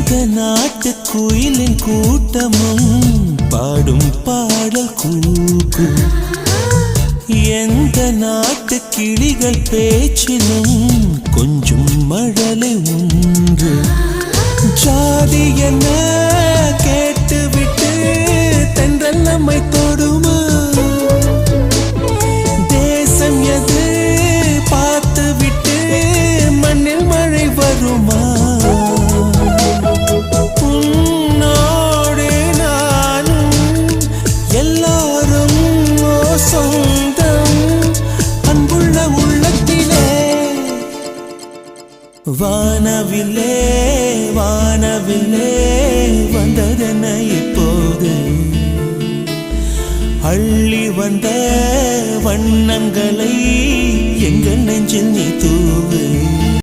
எந்த நாட்டு குயிலின் கூட்டமும் பாடும் பாடல் கூக்கு, எந்த நாட்டு கிளிகள் பேச்சிலும் கொஞ்சம் மழலை உண்டு. ஜாதி என்ன கேட்டுவிட்டு தென்றல் நம்மை தொடுமா, தேசம் எது பார்த்துவிட்டு மண்ணில் மழை வருமா. உன்னோடு நானும் எல்லாரும் சொந்தம் அன்புள்ள உள்ளத்திலே. வானவில்லே வானவில்லே வந்ததென்ன இப்போது, அள்ளி வந்த வண்ணங்களை எங்கள் நெஞ்சில் நீ தூவு.